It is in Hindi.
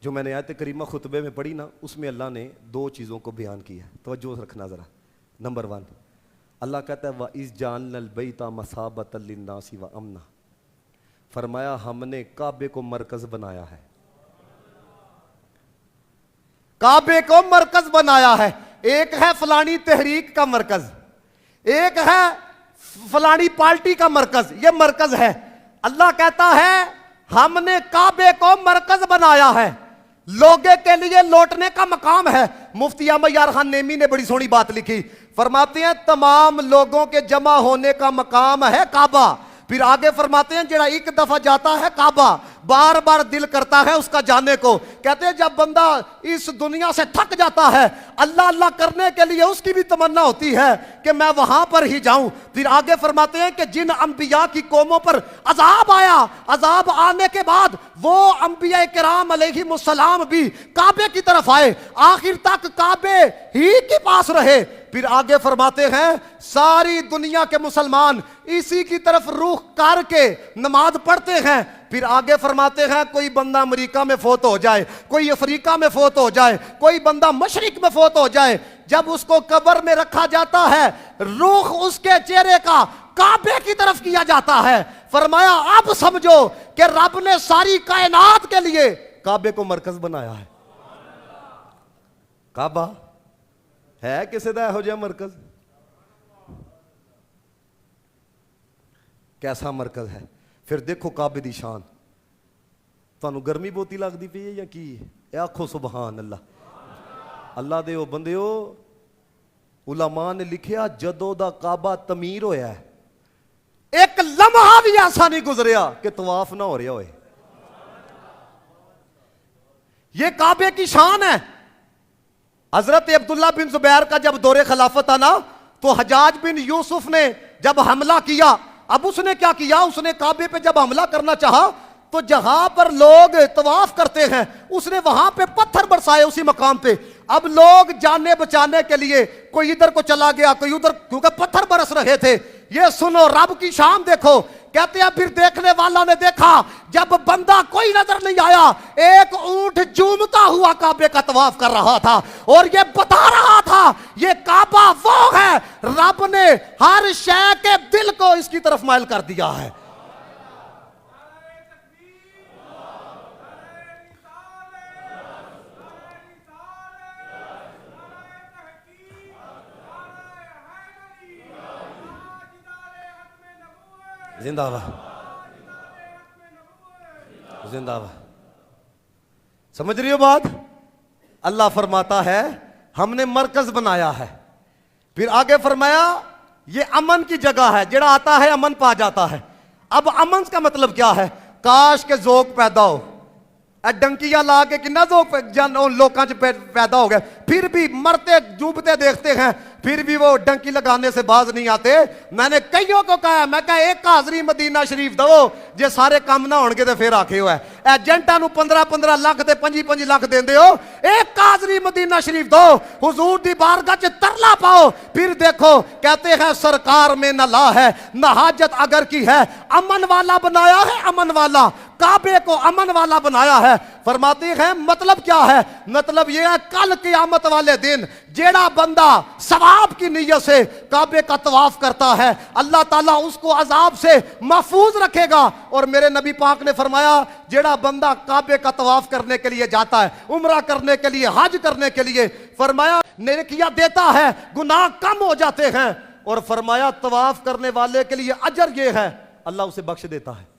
जो मैंने आयत करीमा खुतबे में पढ़ी ना, उसमें अल्लाह ने दो चीज़ों को बयान किया है, तवज्जो रखना ज़रा। नंबर 1, अल्लाह कहता है व इज़ जाअलनल बैता मसाबतल लिन्नासी व अमना, फरमाया हमने काबे को मरकज बनाया है, काबे को मरकज बनाया है। एक है फलानी तहरीक का मरकज, एक है फलानी पार्टी का मरकज, ये मरकज है। अल्लाह कहता है हमने काबे को मरकज बनाया है, लोगे के लिए लौटने का मकाम है। मुफ्ती अहमद यार खान नेमी ने बड़ी सोहनी बात लिखी, फरमाते हैं तमाम लोगों के जमा होने का मकाम है काबा। फिर आगे फरमाते हैं जरा एक दफा जाता है काबा, बार बार दिल करता है उसका जाने को। कहते हैं जब बंदा इस दुनिया से थक जाता है, अल्लाह अल्लाह करने के लिए उसकी भी तमन्ना होती है कि मैं वहां पर ही जाऊं। फिर आगे फरमाते हैं कि जिन अंबिया की कौमों पर अजाब आया, अजाब आने के बाद वो अंबिया किराम अलैहिमुस्सलाम भी काबे की तरफ आए, आखिर तक काबे ही के पास रहे। फिर आगे फरमाते हैं सारी दुनिया के मुसलमान इसी की तरफ रुख करके नमाज पढ़ते हैं। फिर आगे फरमाते हैं कोई बंदा अमेरिका में फोत हो जाए, कोई अफ्रीका में फोत हो जाए, कोई बंदा मशरिक में फोत हो जाए, जब उसको कब्र में रखा जाता है रुख उसके चेहरे का काबे की तरफ किया जाता है। फरमाया अब समझो कि रब ने सारी कायनात के लिए काबे को मरकज बनाया है। काबा है किसी दा हो जाए मरकज, कैसा मरकज है। फिर देखो काबे दी शान, तुहानू गर्मी बहुती लगती पई है या की है? आखो सुबहान अल्लाह। अल्लाह दे ओ बंदिओ, उलमा ने लिखिया जदों दा काबा तमीर होया है, एक लम्हा भी ऐसा नहीं गुजरिया कि तवाफ ना हो रहा होए। ये काबे की शान है। हजरत अब्दुल्ला बिन जुबैर का जब दौरे खिलाफत था ना, तो हजाज बिन यूसुफ ने जब हमला किया, अब उसने क्या किया, उसने काबे पे जब हमला करना चाहा तो जहां पर लोग तवाफ करते हैं उसने वहां पे पत्थर बरसाए उसी मकाम पे। अब लोग जाने बचाने के लिए कोई इधर को चला गया, कोई उधर, क्योंकि पत्थर बरस रहे थे। ये सुनो रब की शान देखो। कहते हैं फिर देखने वाला ने देखा जब बंदा कोई नजर नहीं आया, एक ऊंट झूमता हुआ काबे का तवाफ कर रहा था और ये बता रहा था ये काबा वो है, रब ने हर शय के दिल को इसकी तरफ माइल कर दिया है। जिंदाबाद जिंदाबाद। समझ रही हो बात? अल्लाह फरमाता है हमने मरकज बनाया है। फिर आगे फरमाया ये अमन की जगह है, जेड़ा आता है अमन पा जाता है। अब अमन का मतलब क्या है? काश के जोक पैदा हो, डंकिया ला के किन्ना जोक लोगों च पैदा हो गया, फिर भी मरते डूबते देखते हैं, फिर भी वो डंकी लगाने से बाज नहीं आते। मैंने कईयों को कहा, मैं कहा एक हाजरी मदीना शरीफ दो जे सारे काम ना होंगे तो फिर आखे हो एजेंटा 15-15 लाख ते 25-25 लाख देंदे हो, एक हाजरी मदीना शरीफ दो, हुजूर दी बारगाह च तरला पाओ, फिर देखो। कहते हैं सरकार में न ला है न हाजत अगर की है, अमन वाला बनाया है, अमन वाला काबे को अमन वाला बनाया है। फरमाते हैं मतलब क्या है? मतलब यह है कल क़यामत वाले दिन जेड़ा बंदा सवाब की नीयत से काबे का तवाफ करता है, अल्लाह ताला उसको अजाब से महफूज रखेगा। और मेरे नबी पाक ने फरमाया जेड़ा बंदा काबे का तवाफ करने के लिए जाता है, उम्रा करने के लिए, हज करने के लिए, फरमाया नेकियां देता है, गुनाह कम हो जाते हैं। और फरमाया तवाफ करने वाले के लिए अजर यह है अल्लाह उसे बख्श देता है।